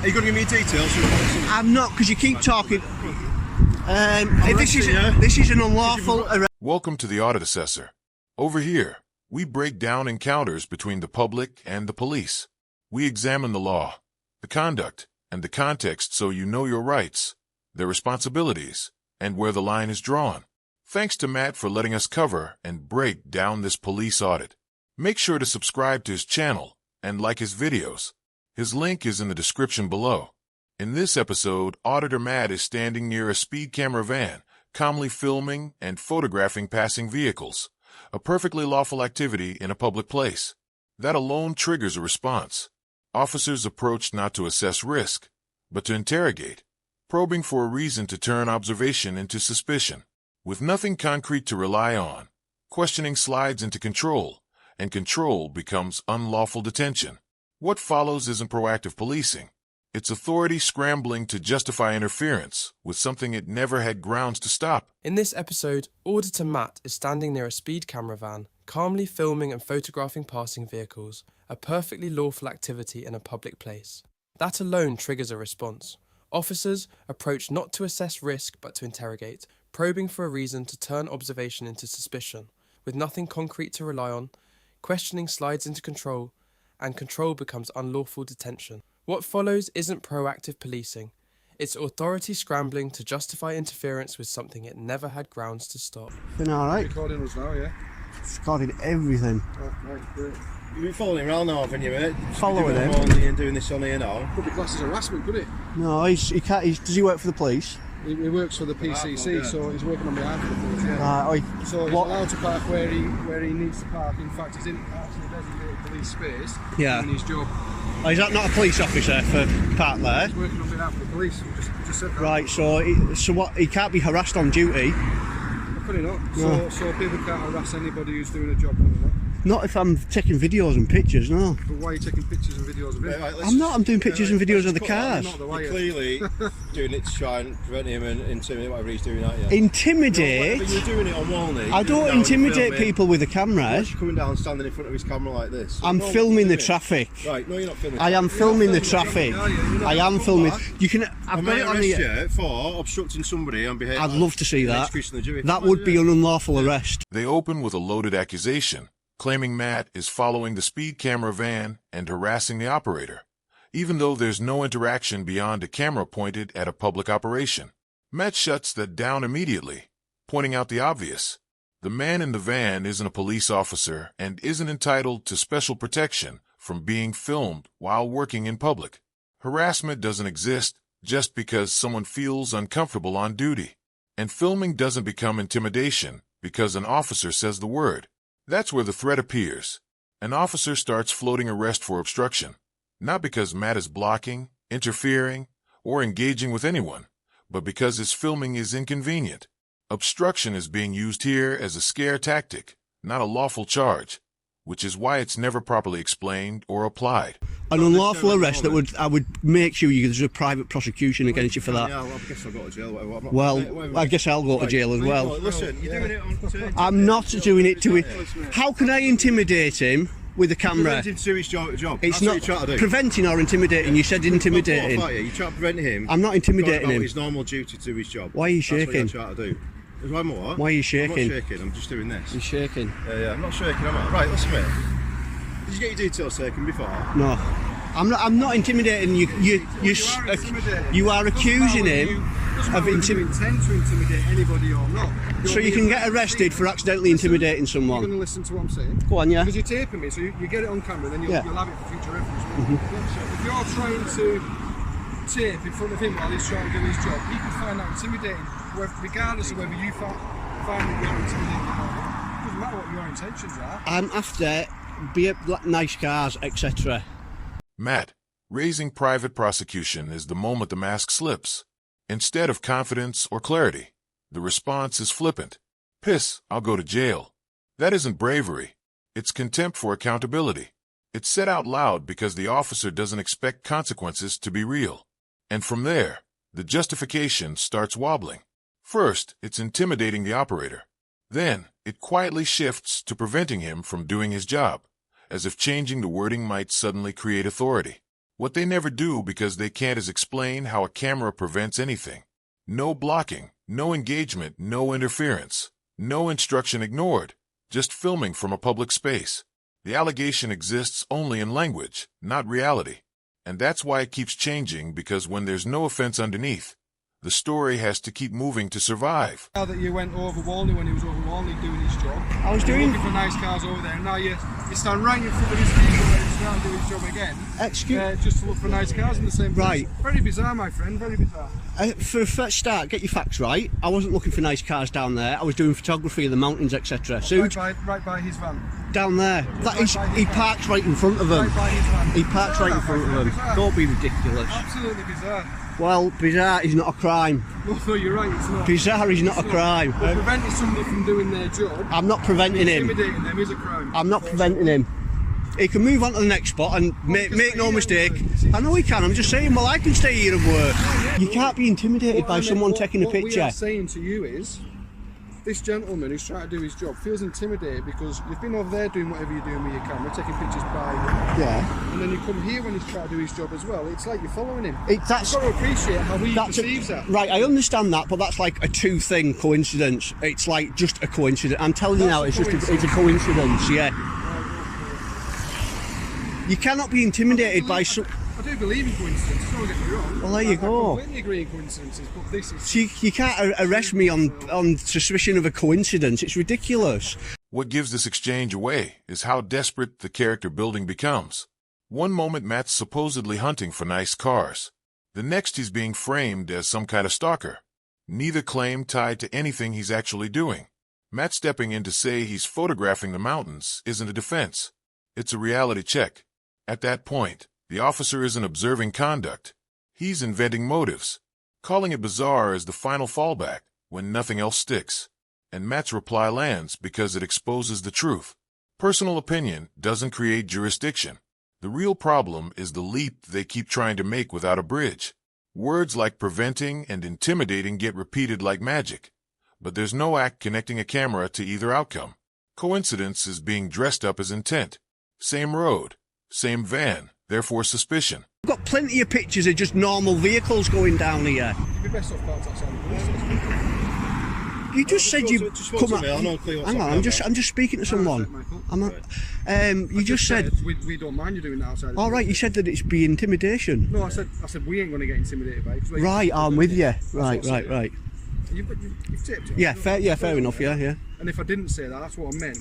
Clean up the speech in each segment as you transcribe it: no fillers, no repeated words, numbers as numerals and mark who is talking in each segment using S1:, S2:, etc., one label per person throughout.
S1: Are you going to give me details?
S2: I'm not, because you keep talking. This is an unlawful arrest.
S3: Welcome to the Audit Assessor. Over here, we break down encounters between the public and the police. We examine the law, the conduct, and the context so you know your rights, their responsibilities, and where the line is drawn. Thanks to Matt for letting us cover and break down this police audit. Make sure to subscribe to his channel and like his videos. His link is in the description below. In this episode, Auditor Matt is standing near a speed camera van, calmly filming and photographing passing vehicles, a perfectly lawful activity in a public place. That alone triggers a response. Officers approach not to assess risk, but to interrogate, probing for a reason to turn observation into suspicion. With nothing concrete to rely on, questioning slides into control, and control becomes unlawful detention. What follows isn't proactive policing. It's authority scrambling to justify interference with something it never had grounds to stop.
S4: In this episode, Auditor Matt is standing near a speed camera van, calmly filming and photographing passing vehicles, a perfectly lawful activity in a public place. That alone triggers a response. Officers approach not to assess risk but to interrogate, probing for a reason to turn observation into suspicion. With nothing concrete to rely on, questioning slides into control, and control becomes unlawful detention. What follows isn't proactive policing. It's authority scrambling to justify interference with something it never had grounds to stop.
S2: Been alright?
S1: Recording us now, yeah?
S2: Recording everything.
S1: Oh, right, great. You've been following him around now, haven't you, mate?
S2: Following him?
S1: And doing this on here now.
S5: Could be classed as harassment, could it?
S2: No, he can't. Does he work for the police?
S5: He works for the PCC, so he's working on behalf of the police. Yeah.
S2: So
S5: So he's allowed to park where he needs to park. In fact, he's in actually designated police space.
S2: Yeah.
S5: Doing his job.
S2: Oh, is that not a police officer for part there?
S5: He's working on behalf of the police. We just said that.
S2: Right. So what? He can't be harassed on duty.
S5: Probably not.
S2: No.
S5: So people can't harass anybody who's doing a job. Not.
S2: Not if I'm taking videos and pictures. No.
S5: But why are you taking pictures and videos of him?
S1: Right,
S2: I'm not. I'm doing pictures and videos of the cars.
S1: You're clearly doing it to try and prevent him and intimidate whatever he's doing, aren't you?
S2: Intimidate?
S1: But you're doing it on Walney.
S2: I don't intimidate people with a camera.
S1: You're coming down, standing in front of his camera like this.
S2: I'm filming the traffic.
S1: Right, no, you're not filming.
S2: I am filming the traffic. I am filming. You can. I've got it on the.
S1: You for obstructing somebody on behalf.
S2: I'd love to see that.
S1: That
S2: That would be an unlawful arrest.
S3: They open with a loaded accusation, claiming Matt is following the speed camera van and harassing the operator, even though there's no interaction beyond a camera pointed at a public operation. Matt shuts that down immediately, pointing out the obvious. The man in the van isn't a police officer and isn't entitled to special protection from being filmed while working in public. Harassment doesn't exist just because someone feels uncomfortable on duty. And filming doesn't become intimidation because an officer says the word. That's where the threat appears. An officer starts floating arrest for obstruction, not because Matt is blocking, interfering, or engaging with anyone, but because his filming is inconvenient. Obstruction is being used here as a scare tactic, not a lawful charge, which is why it's never properly explained or applied.
S2: An unlawful arrest that I would make sure there's a private prosecution against you for that.
S1: Yeah, well, I guess I'll go to jail.
S2: Well, I guess I'll go to jail as well.
S1: Listen, you're doing it on.
S2: I'm not doing it to. How can I intimidate him with a camera?
S1: Preventing to do his job.
S2: It's
S1: That's
S2: not
S1: what you're trying to do.
S2: preventing or intimidating. You said intimidating.
S1: You're trying to prevent him.
S2: I'm not intimidating him.
S1: His normal duty to his job.
S2: Why are you shaking?
S1: That's what you're trying to do. Why more?
S2: Why are you shaking?
S1: I'm not shaking. I'm just doing this.
S2: You're shaking.
S1: Yeah, I'm not shaking. I'm not. Right, listen, mate. Did you get your details taken before?
S2: No, I'm not intimidating you. You are accusing him of
S5: intend to intimidate anybody or not.
S2: So you can get arrested for accidentally intimidating someone.
S5: You're going to listen to what I'm saying?
S2: Go on, yeah.
S5: Because you're taping me, so you get it on camera, and then you'll have it for future reference. If you're trying to tape in front of him while he's trying to do his job, he can find that intimidating, regardless of whether you find that you're intimidating or not. It doesn't matter what your intentions are.
S2: I'm after nice cars, etc.
S3: Matt, raising private prosecution is the moment the mask slips. Instead of confidence or clarity, the response is flippant. Piss, I'll go to jail. That isn't bravery. It's contempt for accountability. It's said out loud because the officer doesn't expect consequences to be real. And from there, the justification starts wobbling. First, it's intimidating the operator. Then, it quietly shifts to preventing him from doing his job, as if changing the wording might suddenly create authority. What they never do because they can't is explain how a camera prevents anything. No blocking, no engagement, no interference, no instruction ignored, just filming from a public space. The allegation exists only in language, not reality. And that's why it keeps changing, because when there's no offense underneath, the story has to keep moving to survive.
S5: Now that you went over Walney when he was over Walney doing his job,
S2: I was doing...
S5: looking for nice cars over there, and now you stand right in front of his vehicle where he's trying to do his job again. Just to look for nice cars in the same place.
S2: Right.
S5: Very bizarre, my friend, very bizarre.
S2: For a first start, get your facts right. I wasn't looking for nice cars down there. I was doing photography of the mountains, etc. So
S5: Right by his van.
S2: down there. He parks right in front of them.
S5: Right by his van.
S2: He parks right in front of them.
S5: Bizarre.
S2: Don't be ridiculous.
S5: Absolutely bizarre.
S2: Well, bizarre is not a crime.
S5: No, you're right, it's not.
S2: Bizarre is not a crime.
S5: But preventing somebody from doing their job,
S2: I'm not preventing him.
S5: intimidating them is a crime.
S2: I'm not preventing him. He can move on to the next spot and make no mistake. I know he can. I'm just saying, well, I can stay here and work. You can't be intimidated by someone taking a picture.
S5: What we are saying to you is, this gentleman who's trying to do his job feels intimidated because you've been over there doing whatever you're doing with your camera, taking pictures by him.
S2: Yeah.
S5: And then you come here when he's trying to do his job as well. It's like you're following him.
S2: That's,
S5: You've got to appreciate how he perceives that.
S2: Right, I understand that, but that's like a two-thing coincidence. It's like just a coincidence. I'm telling you now, it's a coincidence, yeah. You cannot be intimidated by some...
S5: I do believe in coincidences, don't get me wrong.
S2: Well, there you go.
S5: I completely agree in coincidences, but this is...
S2: You can't arrest me on suspicion of a coincidence. It's ridiculous.
S3: What gives this exchange away is how desperate the character building becomes. One moment Matt's supposedly hunting for nice cars. The next he's being framed as some kind of stalker. Neither claim tied to anything he's actually doing. Matt stepping in to say he's photographing the mountains isn't a defense. It's a reality check. At that point, the officer isn't observing conduct. He's inventing motives. Calling it bizarre is the final fallback when nothing else sticks. And Matt's reply lands because it exposes the truth. Personal opinion doesn't create jurisdiction. The real problem is the leap they keep trying to make without a bridge. Words like preventing and intimidating get repeated like magic. But there's no act connecting a camera to either outcome. Coincidence is being dressed up as intent. Same road, same van, therefore suspicion.
S2: I've got plenty of pictures of just normal vehicles going down here.
S5: You'd be best off part outside the police station.
S2: You just said you come out.
S1: Hang
S2: on, I'm just speaking to someone. You just said
S5: we don't mind you doing that outside.
S2: All right, you said that it's be intimidation.
S5: No, I said we ain't going to get intimidated by it.
S2: Right, I'm with you. Right.
S5: You've tipped it.
S2: Yeah, fair enough. Yeah.
S5: And if I didn't say that, that's what I meant.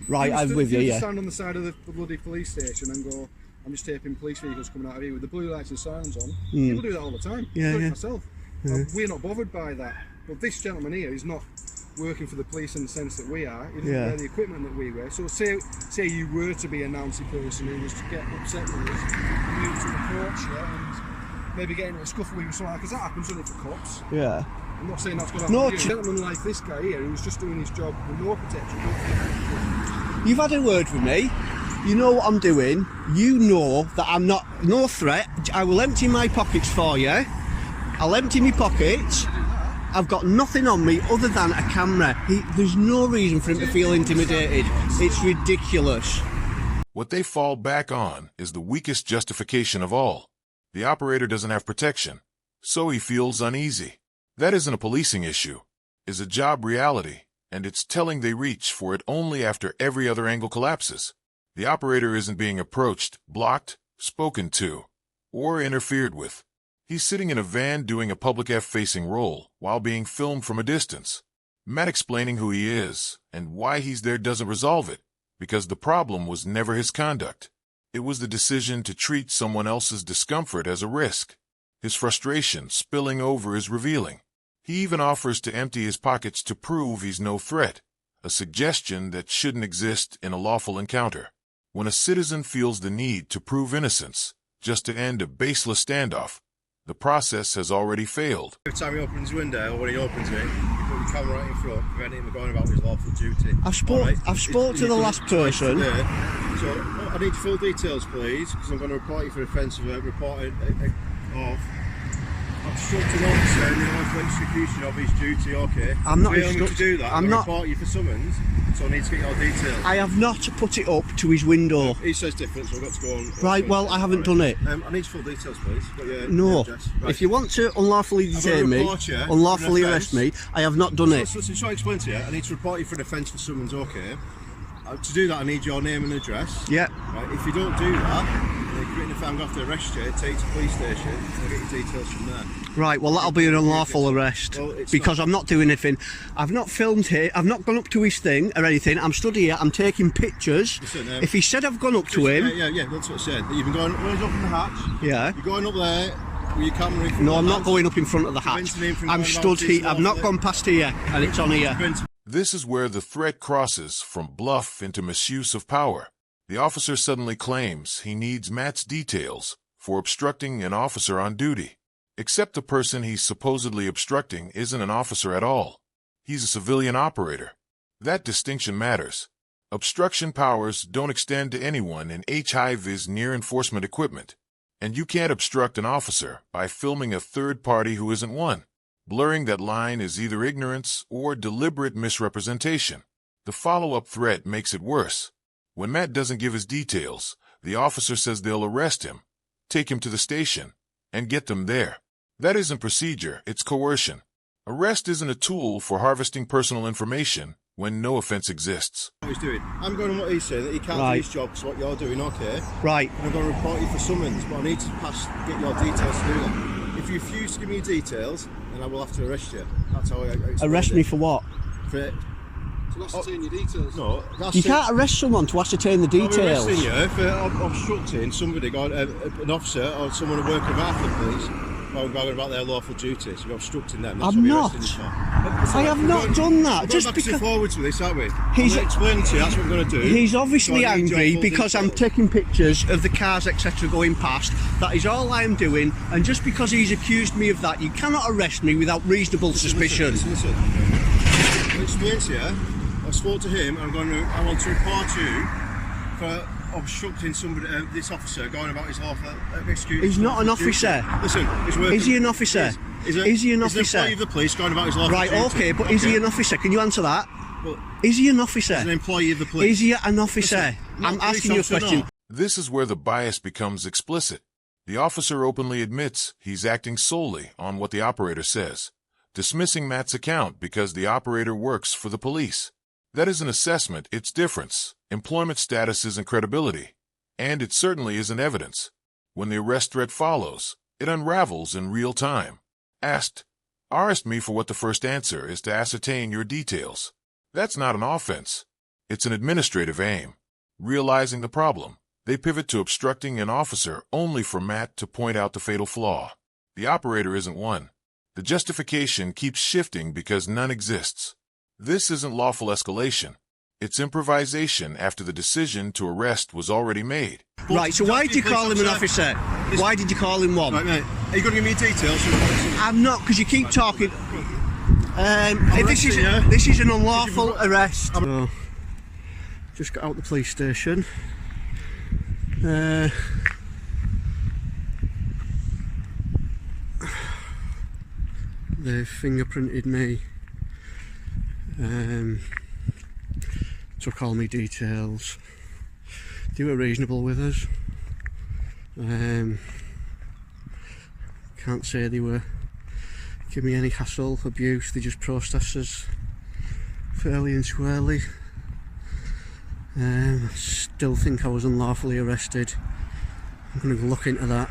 S2: I'm with you. Yeah.
S5: Stand on the side of the bloody police station and go, I'm just taping police vehicles coming out of here with the blue lights and sirens on. People do that all the time. I do it myself. We're not bothered by that. But this gentleman here is not working for the police in the sense that we are. He doesn't wear the equipment that we wear. So say you were to be a Nancy person who was to get upset with us, move to approach you and maybe get into a scuffle with you or something, because that happens, doesn't it, for cops?
S2: Yeah.
S5: I'm not saying that's going to happen to you. A gentleman like this guy here who's just doing his job with no protection.
S2: You've had a word with me. You know what I'm doing. You know that I'm no threat. I will empty my pockets for you. I'll empty my pockets. I've got nothing on me other than a camera. There's no reason for him to feel intimidated. It's ridiculous.
S3: What they fall back on is the weakest justification of all. The operator doesn't have protection, so he feels uneasy. That isn't a policing issue. It's a job reality, and it's telling they reach for it only after every other angle collapses. The operator isn't being approached, blocked, spoken to, or interfered with. He's sitting in a van doing a public F-facing role while being filmed from a distance. Matt explaining who he is and why he's there doesn't resolve it, because the problem was never his conduct. It was the decision to treat someone else's discomfort as a risk. His frustration spilling over is revealing. He even offers to empty his pockets to prove he's no threat, a suggestion that shouldn't exist in a lawful encounter. When a citizen feels the need to prove innocence, just to end a baseless standoff, the process has already failed.
S1: Every time he opens his window, or when he opens it, you put your camera right in front, preventing him from going about his lawful duty.
S2: I've spoke to the last person.
S1: So I need full details, please, because I'm going to report you for offence of reporting of. obstructing an officer in the unlawful execution of his duty, okay?
S2: I'm not
S1: failing to
S2: obstruct-
S1: do that,
S2: I'm not-
S1: report you for summons, so I need to get your details.
S2: I have not put it up to his window.
S1: He says different, so I've got to go on.
S2: Right, well, I haven't done it.
S1: I need full details, please. Got your
S2: No.
S1: address. Right.
S2: If you want to unlawfully
S1: gonna
S2: detain me,
S1: report you for
S2: unlawfully
S1: an
S2: arrest
S1: offence.
S2: me, I have not done it.
S1: So try to explain to you, I need to report you for an offence for summons, okay? To do that, I need your name and address.
S2: Yeah.
S1: Right, if you don't do that, then if I'm going to have to arrest you, take you to the police station, and I'll get your details from there.
S2: Right, well, that'll be an unlawful arrest.
S1: Well, it's
S2: because I'm not doing anything. I've not filmed here, I've not gone up to his thing or anything. I'm stood here, I'm taking pictures.
S1: Listen,
S2: If he said I've gone up to him.
S1: Yeah, that's what I said. You've been going up in the hatch.
S2: Yeah.
S1: You're going up there with your camera in front
S2: No,
S1: of
S2: I'm
S1: the
S2: not
S1: hatch.
S2: going up in front of the hatch.
S1: Preventing him from
S2: I'm
S1: going
S2: stood
S1: about
S2: here,
S1: his
S2: I've not
S1: lawful-
S2: gone past here, and it's on here.
S3: This is where the threat crosses from bluff into misuse of power. The officer suddenly claims he needs Matt's details for obstructing an officer on duty. Except the person he's supposedly obstructing isn't an officer at all. He's a civilian operator. That distinction matters. Obstruction powers don't extend to anyone in high-vis near enforcement equipment. And you can't obstruct an officer by filming a third party who isn't one. Blurring that line is either ignorance or deliberate misrepresentation. The follow-up threat makes it worse. When Matt doesn't give his details, the officer says they'll arrest him, take him to the station, and get them there. That isn't procedure, it's coercion. Arrest isn't a tool for harvesting personal information when no offense exists.
S1: What he's doing. I'm going on what he's saying, that he can't
S2: Right.
S1: do his job, so what you're doing, okay?
S2: Right.
S1: And I'm going to report you for summons, but I need to get your details to do that. If you refuse to give me your details, then I will have to arrest you. That's how I explained
S2: Arrest
S1: it.
S2: me for what?
S1: For,
S5: To ascertain your details.
S1: no, that's
S2: You
S1: it.
S2: can't arrest someone to ascertain the
S1: I'm
S2: details.
S1: arresting you for obstructing somebody, an officer or someone who works on behalf of the police, while going about their lawful duties. You're obstructing them. That's
S2: I'm
S1: what we're
S2: not.
S1: arresting you for.
S2: I have not done that.
S1: We're
S2: Just
S1: going backwards and
S2: because
S1: forwards with this, aren't we?
S2: He's-
S1: I'm explaining to you, that's what I'm going to do.
S2: he's obviously
S1: So I need your
S2: angry
S1: full
S2: because I'm
S1: details.
S2: taking pictures of the cars, etc., going past. That is all I'm doing. And just because he's accused me of that, you cannot arrest me without reasonable suspicion.
S1: Listen. I'll explain to you. I spoke to him. I want to report you for obstructing somebody, this officer going about his lawful execution.
S2: He's not an officer.
S1: Listen, he's working.
S2: Is he an officer?
S1: Is
S2: he an
S1: He's an
S2: officer?
S1: employee of the police going about his lawful
S2: Right,
S1: duty.
S2: okay, but is he an officer? Can you answer that?
S1: Well,
S2: Is he an officer?
S1: he's an employee of the police.
S2: Is he an officer?
S1: Listen, not
S2: I'm
S1: a police
S2: asking you a
S1: officer,
S2: question.
S1: no.
S3: This is where the bias becomes explicit. The officer openly admits he's acting solely on what the operator says, dismissing Matt's account because the operator works for the police. That is an assessment, it's difference. Employment status isn't credibility. And it certainly isn't evidence. When the arrest threat follows, it unravels in real time. Asked, arrest me for what the first answer is to ascertain your details. That's not an offense. It's an administrative aim. Realizing the problem, they pivot to obstructing an officer only for Matt to point out the fatal flaw. The operator isn't one. The justification keeps shifting because none exists. This isn't lawful escalation. It's improvisation after the decision to arrest was already made.
S2: Right, so why did you call him an officer? Why did you call him one?
S1: Right, mate. Are you going to give me details?
S2: I'm not, because you keep talking. This
S1: arresting you.
S2: is an unlawful arrest. So, just got out the police station. They fingerprinted me. Took all my details. They were reasonable with us. Can't say they were give me any hassle, abuse. They just processed us fairly and squarely. Still think I was unlawfully arrested. I'm going to look into that.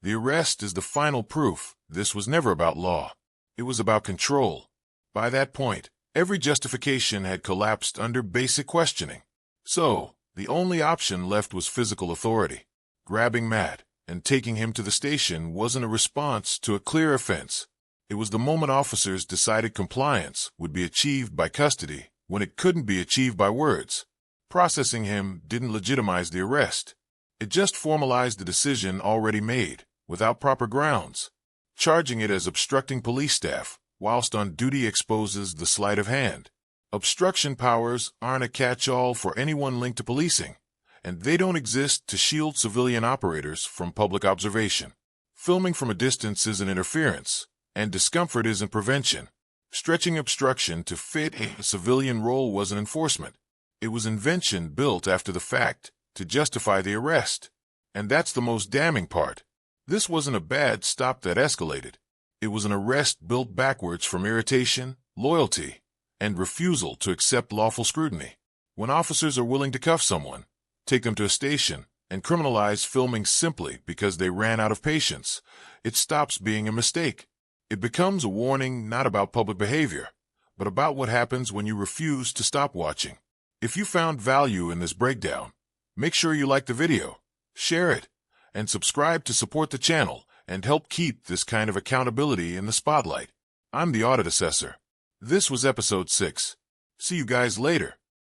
S3: The arrest is the final proof this was never about law. It was about control. By that point, every justification had collapsed under basic questioning. So, the only option left was physical authority. Grabbing Matt and taking him to the station wasn't a response to a clear offense. It was the moment officers decided compliance would be achieved by custody when it couldn't be achieved by words. Processing him didn't legitimize the arrest. It just formalized the decision already made, without proper grounds. Charging it as obstructing police staff whilst on duty exposes the sleight of hand. Obstruction powers aren't a catch-all for anyone linked to policing, and they don't exist to shield civilian operators from public observation. Filming from a distance isn't interference, and discomfort isn't prevention. Stretching obstruction to fit a civilian role wasn't enforcement. It was invention built after the fact to justify the arrest. And that's the most damning part. This wasn't a bad stop that escalated. It was an arrest built backwards from irritation, loyalty, and refusal to accept lawful scrutiny. When officers are willing to cuff someone, take them to a station, and criminalize filming simply because they ran out of patience, it stops being a mistake. It becomes a warning not about public behavior, but about what happens when you refuse to stop watching. If you found value in this breakdown, make sure you like the video, share it, and subscribe to support the channel and help keep this kind of accountability in the spotlight. I'm the Audit Assessor. This was episode 6. See you guys later.